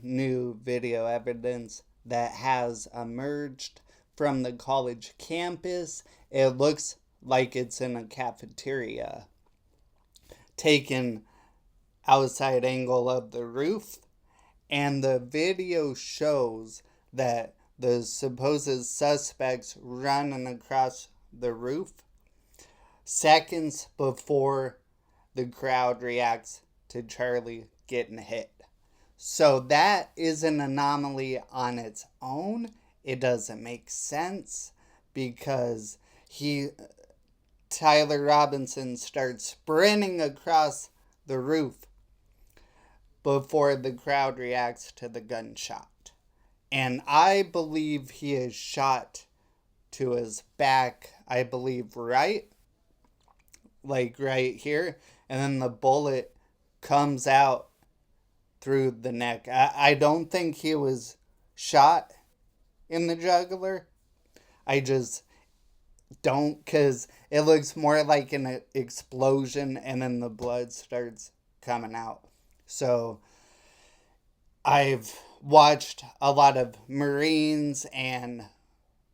new video evidence that has emerged from the college campus. It looks like it's in a cafeteria. Taken outside angle of the roof, and the video shows that the supposed suspects running across the roof seconds before the crowd reacts to Charlie getting hit. So that is an anomaly on its own. It doesn't make sense because Tyler Robinson starts sprinting across the roof before the crowd reacts to the gunshot. And I believe he is shot to his back, I believe right here. And then the bullet comes out through the neck. I don't think he was shot in the jugular. I just don't, because it looks more like an explosion and then the blood starts coming out. So I've watched a lot of Marines and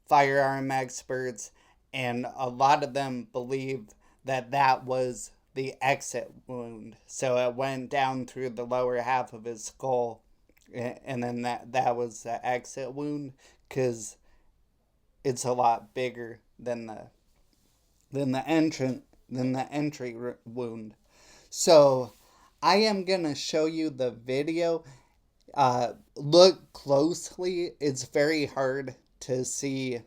firearm experts, and a lot of them believe that that was the exit wound. So it went down through the lower half of his skull, and then that was the exit wound, because it's a lot bigger than the entry wound. So I am gonna show you the video. Look closely. It's very hard to see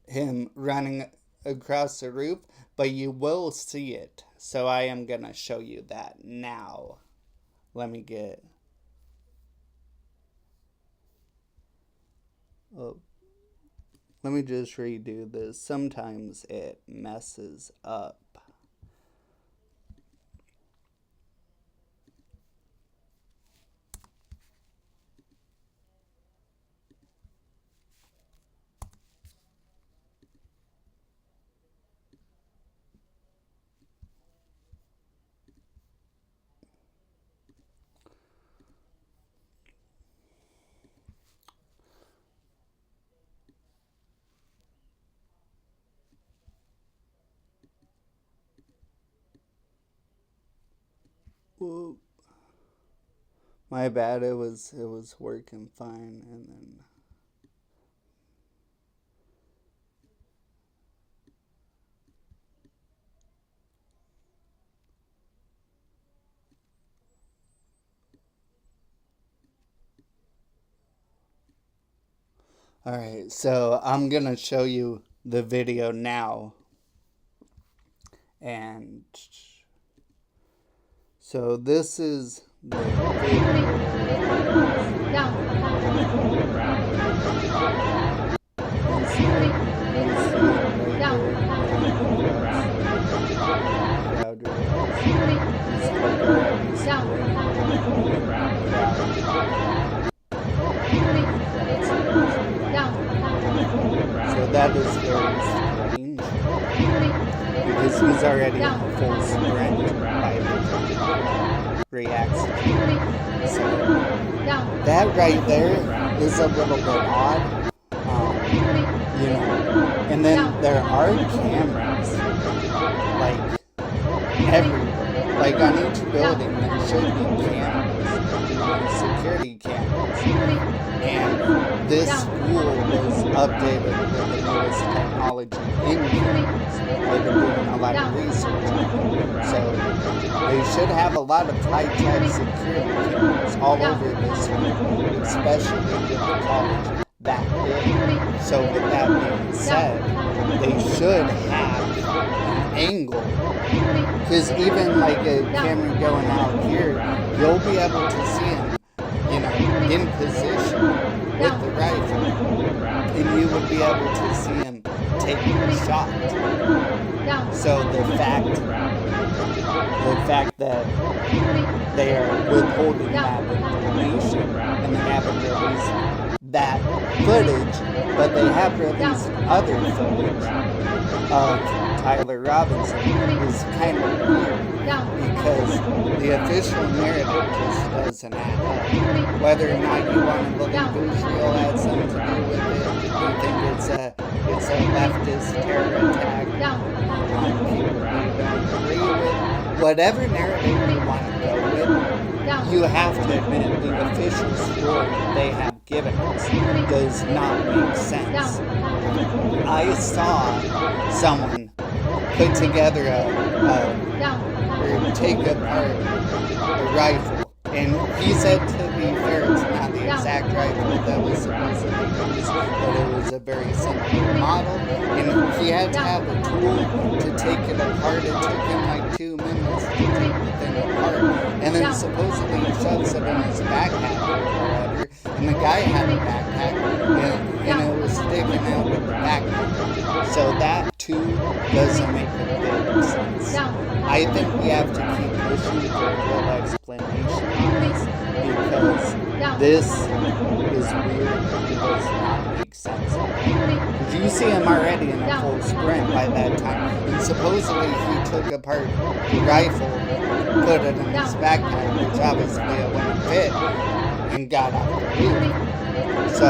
him running across the roof, but you will see it. So I am gonna show you that now. Let me just redo this. Sometimes it messes up. Whoa. My bad, it was working fine, and then alright, so I'm gonna show you the video now. And so this is the So that is very strange, because he's already in full sprint by the reacts. So that right there is a little bit odd, and then there are cameras, like, everywhere. Like, on each building there should be cameras, security cameras. And this school was updated with the newest technology in cameras. They've been doing a lot of research on it. So they should have a lot of high-tech security cameras all over this school, especially with the college that big. So with that being said, they should have an angle. Because even like a camera going out here, you'll be able to see him, in position with the rifle, and you would be able to see him taking a shot. So the fact that they are withholding that information and they haven't released that footage, but they have released other footage of Tyler Robinson is kind of weird because the official narrative just doesn't add up. Whether or not you want to believe Israel had something to do with it, you think it's a leftist terror attack on people you don't agree with, whatever narrative you want to go with, you have to admit the official story they have given us does not make sense. I saw someone put together or take apart a rifle, and he said, to be fair, it's not the exact rifle that was supposed to be used, but it was a very simple model, and he had to have a tool to take it apart. It took him like 2 minutes to take the thing apart, and then supposedly he shoves it in his backpack or whatever, and the guy had a backpack, and it was sticking out of the backpack. So that too doesn't make a bit of sense. I think we have to keep pushing for a real explanation on this, because this is weird and does not make sense. Because you see him already in a full sprint by that time, and supposedly he took apart the rifle, put it in his backpack, which obviously it wouldn't fit, and got out the loop. So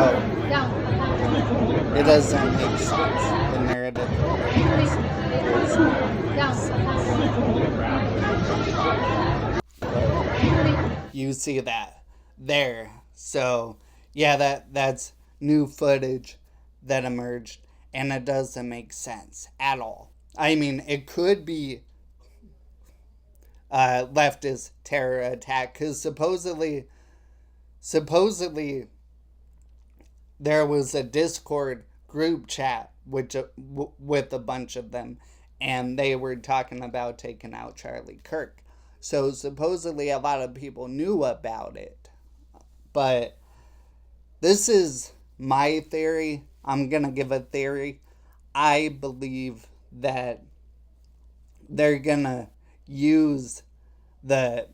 it doesn't make sense. The narrative doesn't make sense. But you see that there. So yeah, that's new footage that emerged, and it doesn't make sense at all. I mean, it could be leftist terror attack, because supposedly there was a Discord group chat with a bunch of them, and they were talking about taking out Charlie Kirk. So supposedly a lot of people knew about it. But this is my theory. I'm going to give a theory. I believe that they're going to use the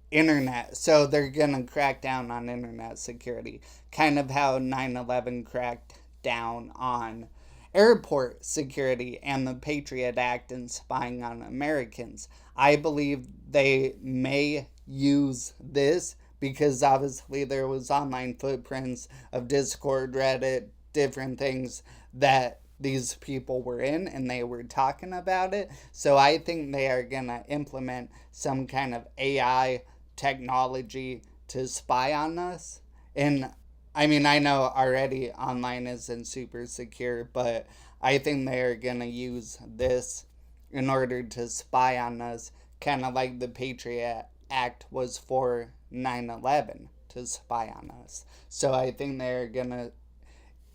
internet. So they're going to crack down on internet security. Kind of how 9/11 cracked down on airport security and the Patriot Act and spying on Americans. I believe they may use this because obviously there was online footprints of Discord, Reddit, different things that these people were in, and they were talking about it. So I think they are going to implement some kind of AI technology to spy on us. And I mean, I know already online isn't super secure, but I think they're going to use this in order to spy on us, kind of like the Patriot Act was for 9/11, to spy on us. So I think they're going to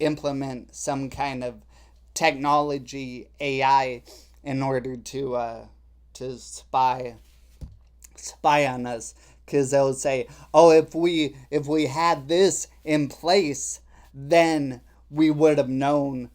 implement some kind of technology, AI, in order to spy on us, because they'll say, oh, if we had this in place, then we would have known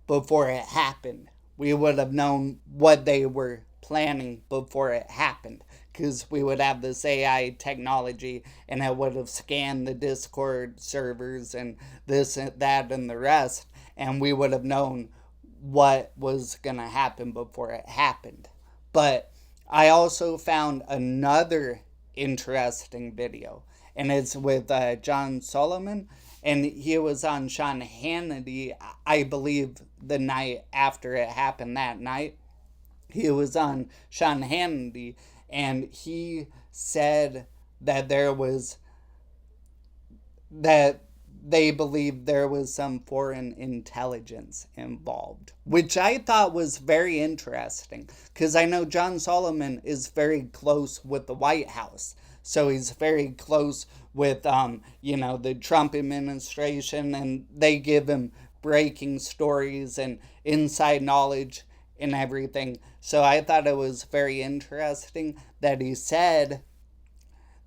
before it happened. We would have known what they were planning before it happened, because we would have this AI technology, and it would have scanned the Discord servers and this and that and the rest, and we would have known what was going to happen before it happened. But I also found another interesting video, and it's with John Solomon, and he was on Sean Hannity, I believe the night after it happened that night. He was on Sean Hannity, and he said that they believed there was some foreign intelligence involved, which I thought was very interesting, because I know John Solomon is very close with the White House. So he's very close with, the Trump administration, and they give him breaking stories and inside knowledge and everything. So I thought it was very interesting that he said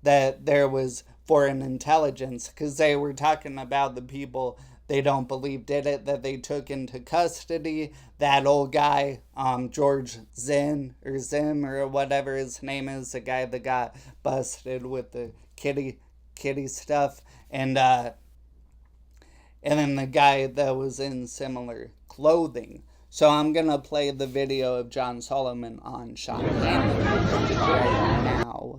that there was foreign intelligence, because they were talking about the people they don't believe did it, that they took into custody. That old guy, George Zinn or Zim or whatever his name is, the guy that got busted with the kitty stuff, and then the guy that was in similar clothing. So I'm going to play the video of John Solomon on Sean Hannity right now.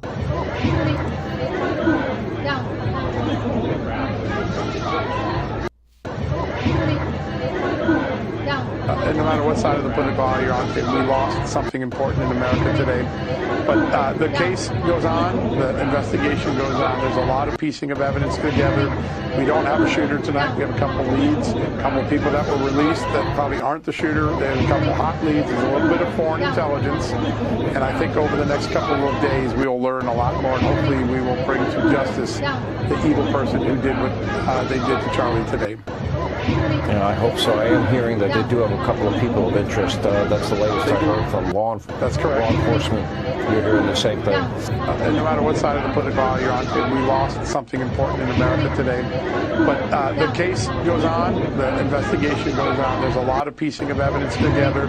And no matter what side of the political aisle you're on, we lost something important in America today. But the case goes on, the investigation goes on. There's a lot of piecing of evidence together. We don't have a shooter tonight. We have a couple leads, a couple of people that were released that probably aren't the shooter. There's a couple hot leads. There's a little bit of foreign intelligence. And I think over the next couple of days, we will learn a lot more. And hopefully we will bring to justice the evil person who did what they did to Charlie today. Yeah, I hope so. I am hearing that they do have a couple of people of interest. That's the latest I heard from That's correct. Law enforcement. You're hearing the same thing. And no matter what side of the political aisle you're on, we lost something important in America today. But the case goes on, the investigation goes on. There's a lot of piecing of evidence together.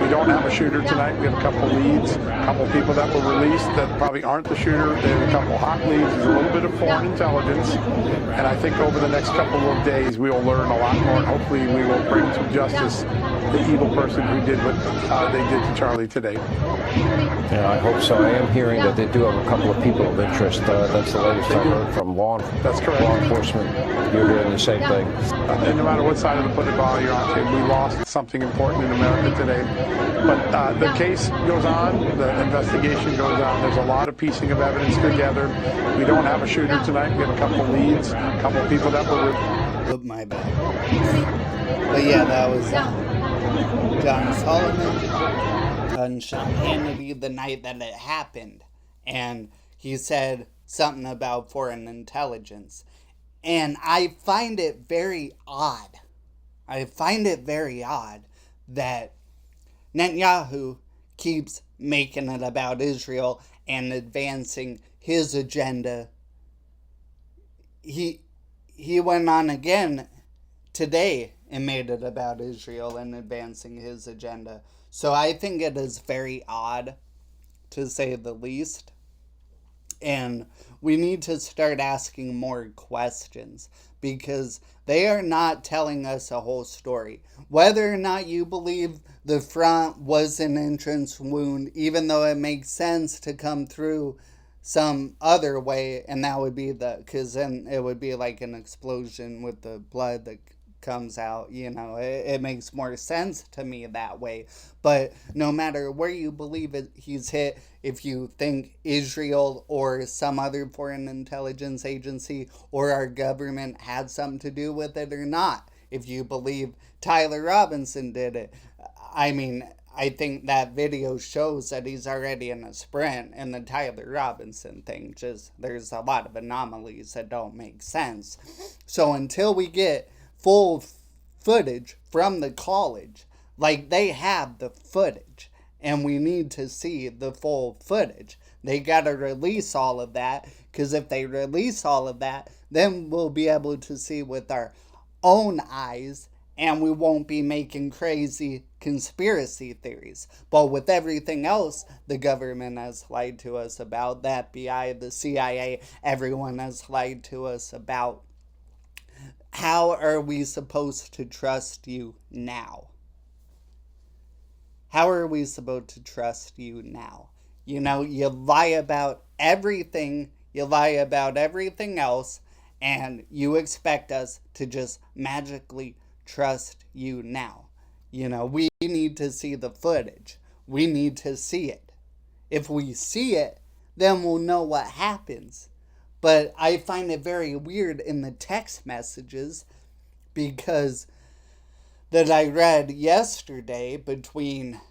We don't have a shooter tonight. We have a couple leads, a couple of people that were released that probably aren't the shooter. There's a couple hot leads. There's a little bit of foreign intelligence. And I think over the next couple of days, we will learn a lot more. And hopefully we will bring to justice the evil person who did what they did to Charlie today. Yeah, I hope so. I am hearing that they do have a couple of people of interest. That's the latest I heard from That's correct. Law enforcement. You're hearing the same thing. And no matter what side of the political aisle you're on, we lost something important in America today. But the case goes on, the investigation goes on. There's a lot of piecing of evidence together. We don't have a shooter tonight. We have a couple leads, a couple of people that were... My bad. But yeah, that was John Solomon on Sean Hannity the night that it happened. And he said something about foreign intelligence. And I find it very odd. I find it very odd that Netanyahu keeps making it about Israel and advancing his agenda. He went on again today and made it about Israel and advancing his agenda. So I think it is very odd, to say the least. And we need to start asking more questions because they are not telling us a whole story. Whether or not you believe the front was an entrance wound, even though it makes sense to come through some other way, and that would be because then it would be like an explosion with the blood that comes out, it makes more sense to me that way. But no matter where you believe he's hit, if you think Israel or some other foreign intelligence agency or our government had something to do with it or not, if you believe Tyler Robinson did it, I think that video shows that he's already in a sprint, and the Tyler Robinson thing, there's a lot of anomalies that don't make sense. So until we get full footage from the college, like they have the footage, and we need to see the full footage. They got to release all of that, because if they release all of that, then we'll be able to see with our own eyes, and we won't be making crazy conspiracy theories. But with everything else the government has lied to us about, the FBI, the CIA, everyone has lied to us about, how are we supposed to trust you now? How are we supposed to trust you now? You lie about everything, you lie about everything else, and you expect us to just magically trust you now. We need to see the footage. We need to see it. If we see it, then we'll know what happens. But I find it very weird in the text messages because that I read yesterday between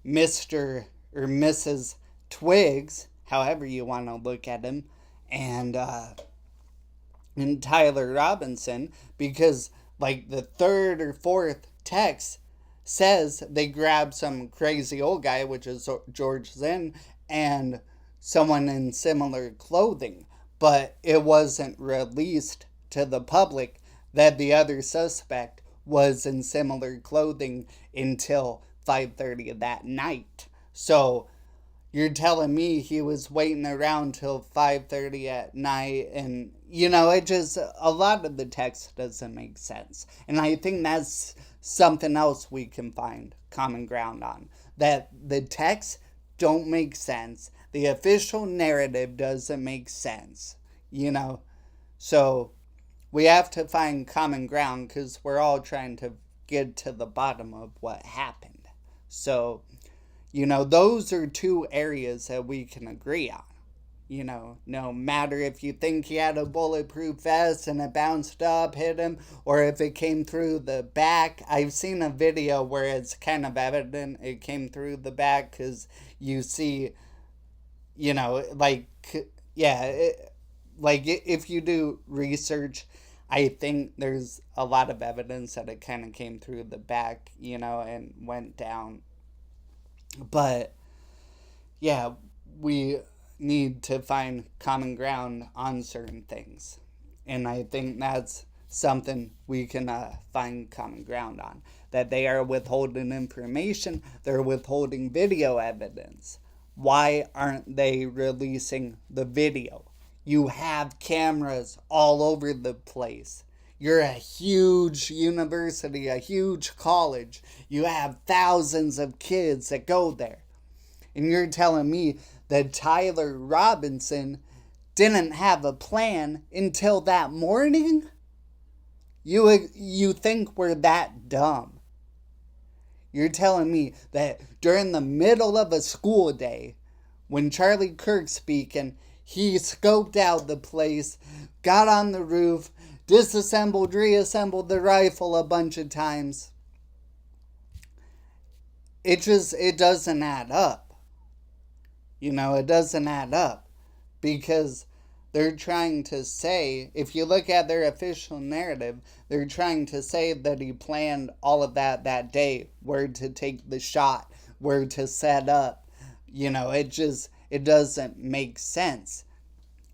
Mr. or Mrs. Twiggs, however you want to look at him, and Tyler Robinson, because like the third or fourth text says they grabbed some crazy old guy, which is George Zinn, and someone in similar clothing. But it wasn't released to the public that the other suspect was in similar clothing until 5:30 that night. So you're telling me he was waiting around till 5:30 at night, and it just, a lot of the text doesn't make sense. And I think that's something else we can find common ground on. That the texts don't make sense. The official narrative doesn't make sense. So we have to find common ground because we're all trying to get to the bottom of what happened. So, those are two areas that we can agree on. No matter if you think he had a bulletproof vest and it bounced up, hit him, or if it came through the back. I've seen a video where it's kind of evident it came through the back because you see, if you do research, I think there's a lot of evidence that it kind of came through the back, and went down. But, yeah, we need to find common ground on certain things. And I think that's something we can find common ground on. That they are withholding information, they're withholding video evidence. Why aren't they releasing the video? You have cameras all over the place. You're a huge university, a huge college. You have thousands of kids that go there. And you're telling me that Tyler Robinson didn't have a plan until that morning? You think we're that dumb? You're telling me that during the middle of a school day, when Charlie Kirk speaking, he scoped out the place, got on the roof, disassembled, reassembled the rifle a bunch of times. It doesn't add up. It doesn't add up. Because they're trying to say, if you look at their official narrative, they're trying to say that he planned all of that day, where to take the shot, where to set up. It doesn't make sense.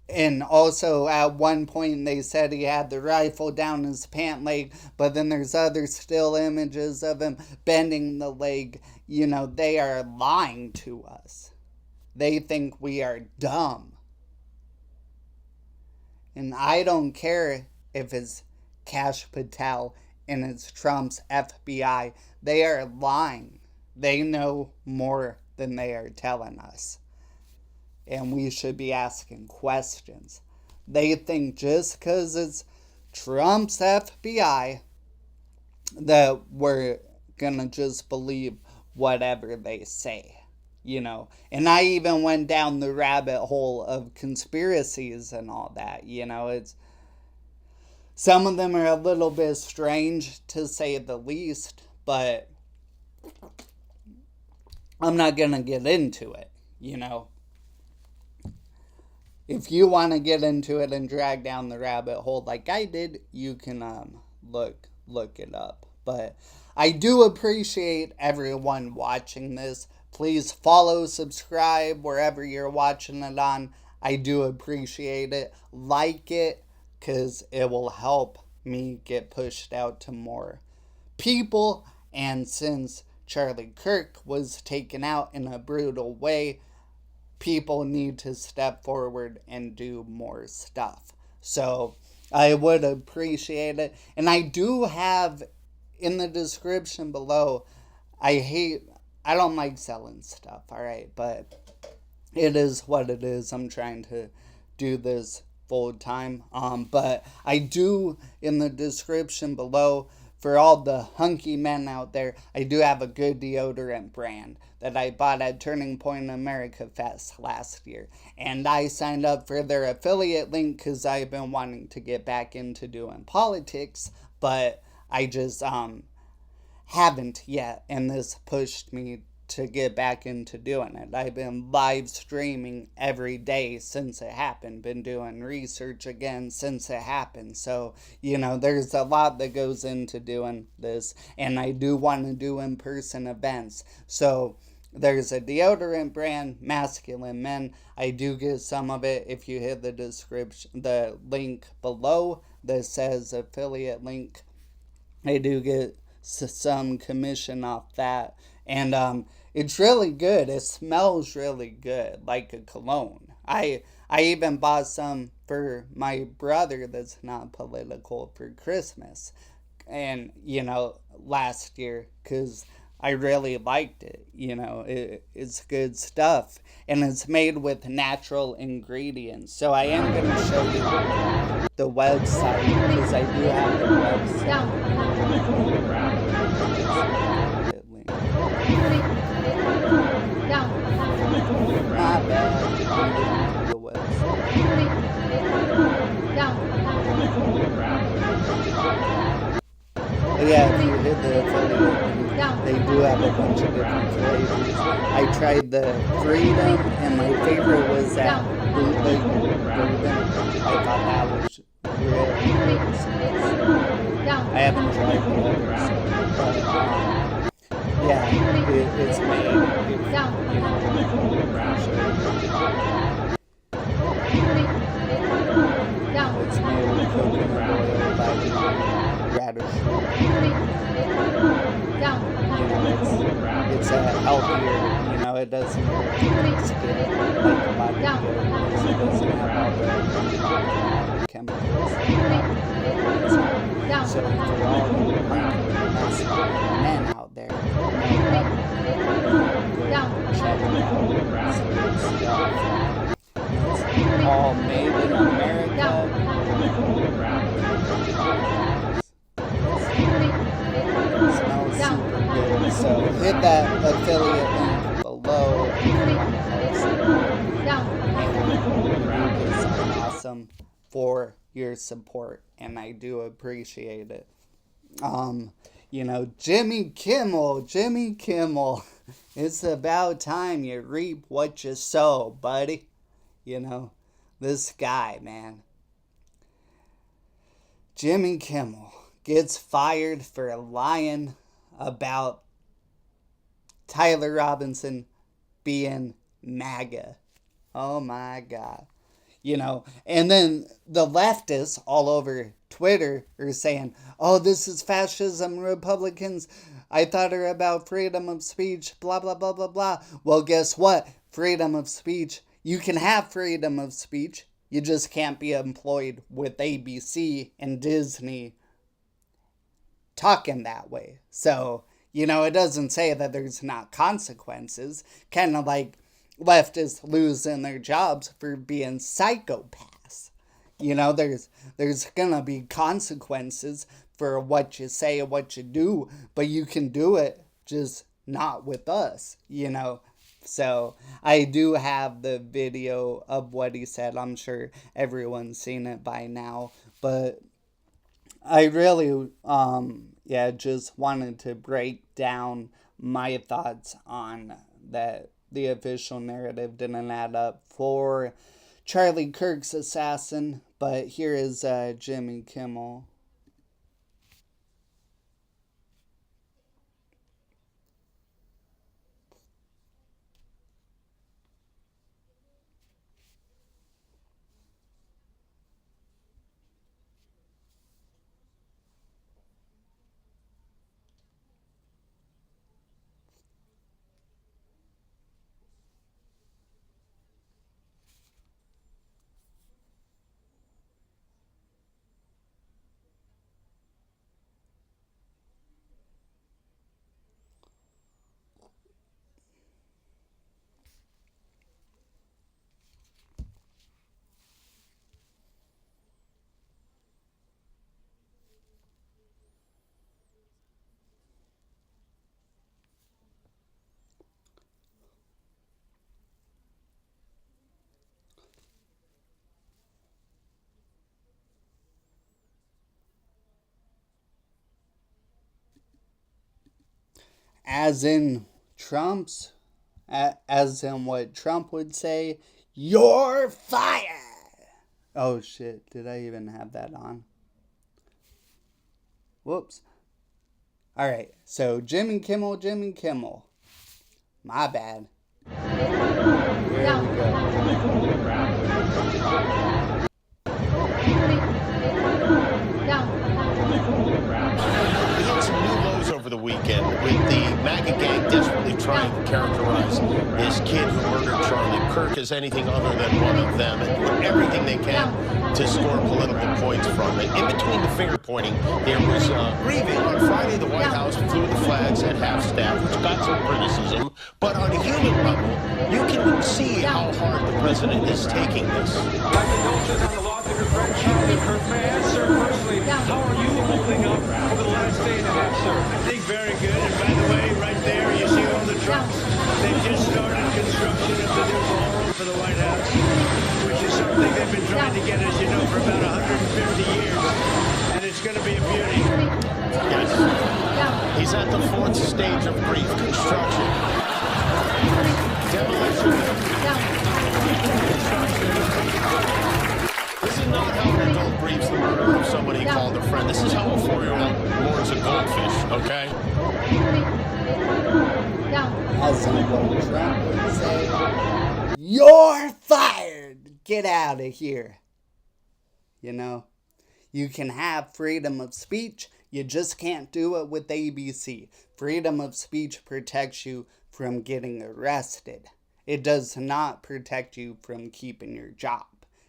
And also, at one point, they said he had the rifle down his pant leg, but then there's other still images of him bending the leg. They are lying to us. They think we are dumb. And I don't care if it's Kash Patel and it's Trump's FBI. They are lying. They know more than they are telling us. And we should be asking questions. They think just because it's Trump's FBI that we're gonna just believe whatever they say. And I even went down the rabbit hole of conspiracies and all that. It's some of them are a little bit strange, to say the least, but I'm not gonna get into it. If you want to get into it and drag down the rabbit hole like I did, you can look it up. But I do appreciate everyone watching this. Please follow, subscribe wherever you're watching it on. I do appreciate it. Like it, because it will help me get pushed out to more people. And since Charlie Kirk was taken out in a brutal way, people need to step forward and do more stuff. So I would appreciate it. And I do have in the description below, I don't like selling stuff, alright? But it is what it is. I'm trying to do this full time. But I do, in the description below, for all the hunky men out there, I do have a good deodorant brand that I bought at Turning Point America Fest last year. And I signed up for their affiliate link because I've been wanting to get back into doing politics, but I just haven't yet. And this pushed me to get back into doing it. I've been live streaming every day since it happened, been doing research again since it happened. So, there's a lot that goes into doing this, and I do want to do in-person events. So there's a deodorant brand, Masculine Men. I do get some of it if you hit the description, the link below that says affiliate link. I do get some commission off that. And it's really good. It smells really good, like a cologne. I even bought some for my brother that's not political for Christmas. and last year, because I really liked it. It's good stuff, and it's made with natural ingredients. So I am going to show you the website, because I do have the website. My bad. The website. But yeah, if you hit the affiliate, they do have a bunch of different flavors. I tried the Freedom, and my favorite was that bootleg bourbon. I thought that was really nice. I haven't tried the others, but yeah, it's made. It's made with coconut oil, vitamin radish. It's a healthier. It doesn't irritate skin like a lot of deodorants. It doesn't have all the chemicals. So for all you masculine men out there, check it out. It's good stuff. It's all made in America. It smells super good. So hit that affiliate link below if you want to help support. And you get something awesome for your support, and I do appreciate it. Jimmy Kimmel, it's about time you reap what you sow, buddy. This guy, man. Jimmy Kimmel gets fired for lying about Tyler Robinson being MAGA. Oh my God. And then the leftists all over Twitter are saying, oh, this is fascism, Republicans, I thought are about freedom of speech, blah, blah, blah, blah, blah. Well, guess what? Freedom of speech. You can have freedom of speech. You just can't be employed with ABC and Disney talking that way. So, it doesn't say that there's not consequences. Kind of like leftists losing their jobs for being psychopaths. There's gonna be consequences for what you say and what you do, but you can do it, just not with us, So I do have the video of what he said. I'm sure everyone's seen it by now, but I really just wanted to break down my thoughts on that. The official narrative didn't add up for Charlie Kirk's assassin, but here is Jimmy Kimmel. As in what Trump would say, you're fired. Oh shit, did I even have that on? Whoops. Alright, so Jimmy Kimmel. My bad. Here we go. We hit some new lows over the week. weekend with the MAGA gang desperately trying to characterize this kid who murdered Charlie Kirk as anything other than one of them and do everything they can to score political points from it. In between the finger pointing, there was grieving. On Friday, the White House flew the flags at half-staff, which got some criticism. But on a human level, you can see how hard the president is taking this. My condolences on the loss of your friend Charlie Kirk. May I ask, sir, personally, how are you holding up over the last day and a half, sir? I think very good. And by the way, right there, you see all the trucks. They've just started construction of the new ballroom for the White House, which is something they've been trying to get, as you know, for about 150 years. And it's going to be a beauty. Yes. He's at the fourth stage of grief, construction. Demolition. This is not how an adult grieves the murder of somebody he called a friend. This is how a 4-year-old mourns a goldfish, okay? As what Trump would say, you're fired! Get out of here. You know, you can have freedom of speech, you just can't do it with ABC. Freedom of speech protects you from getting arrested. It does not protect you from keeping your job.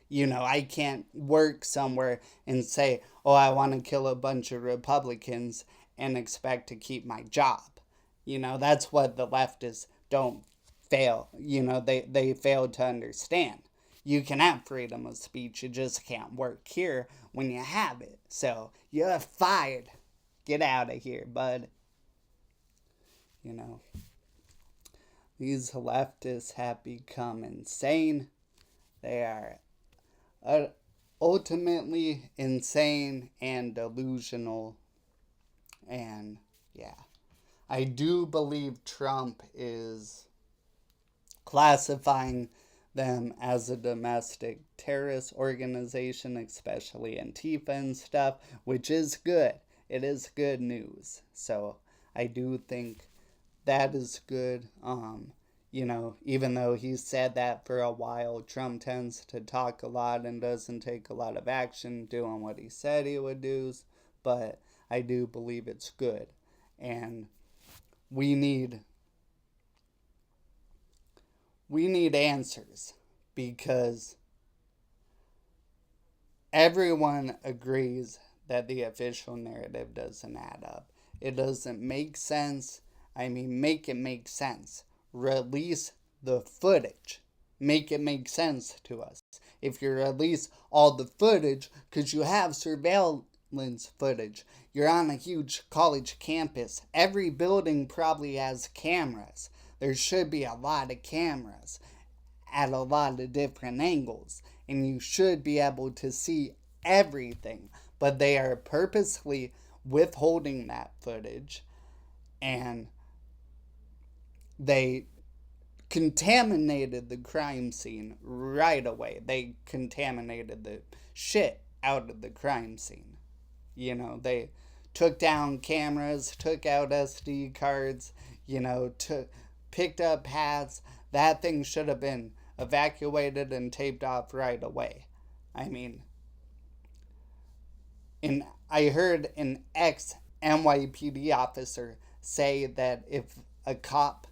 You know, I can't work somewhere and say, oh, I want to kill a bunch of Republicans and expect to keep my job. You know, that's what the leftists don't fail. You know, they fail to understand. You can have freedom of speech, you just can't work here when you have it. So, you're fired. Get out of here, bud. You know, these leftists have become insane. They are ultimately insane and delusional. And, yeah. I do believe Trump is classifying them as a domestic terrorist organization, especially Antifa and stuff, which is good. It is good news. So I do think that is good. You know, even though he said that for a while, Trump tends to talk a lot and doesn't take a lot of action doing what he said he would do. But I do believe it's good. And we need answers, because everyone agrees that the official narrative doesn't add up. It doesn't make sense. I mean, make it make sense. Release the footage. Make it make sense to us. If you release all the footage, because you have surveillance footage, you're on a huge college campus. Every building probably has cameras. There should be a lot of cameras at a lot of different angles, and you should be able to see everything. But they are purposely withholding that footage, and they contaminated the crime scene right away. They contaminated the shit out of the crime scene. You know, they took down cameras, took out SD cards, you know, picked up hats. That thing should have been evacuated and taped off right away. I mean, and I heard an ex-NYPD officer say that if a cop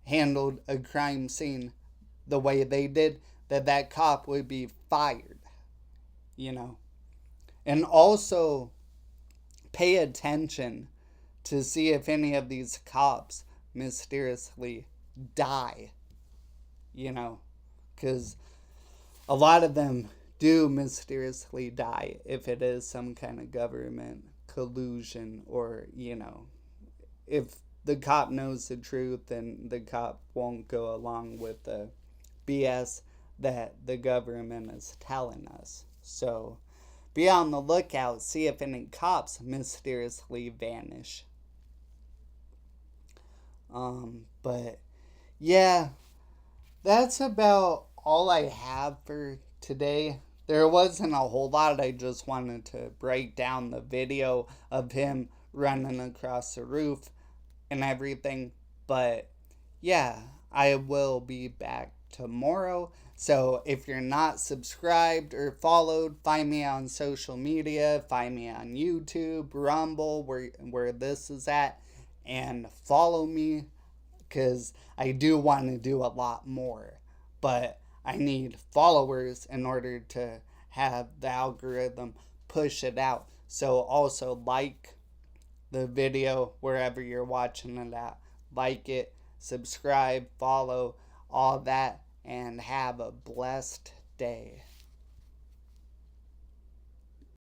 handled a crime scene the way they did, that cop would be fired, you know. And also pay attention to see if any of these cops mysteriously die, you know, because a lot of them do mysteriously die if it is some kind of government collusion, or, you know, if the cop knows the truth, then the cop won't go along with the BS that the government is telling us. So be on the lookout, see if any cops mysteriously vanish. But yeah, that's about all I have for today. There wasn't a whole lot. I just wanted to break down the video of him running across the roof and everything. But yeah, I will be back tomorrow. So if you're not subscribed or followed, find me on social media, find me on YouTube, Rumble, where this is at, and follow me, because I do want to do a lot more, but I need followers in order to have the algorithm push it out. So also like the video wherever you're watching it at. Like it, subscribe, follow, all that, and have a blessed day.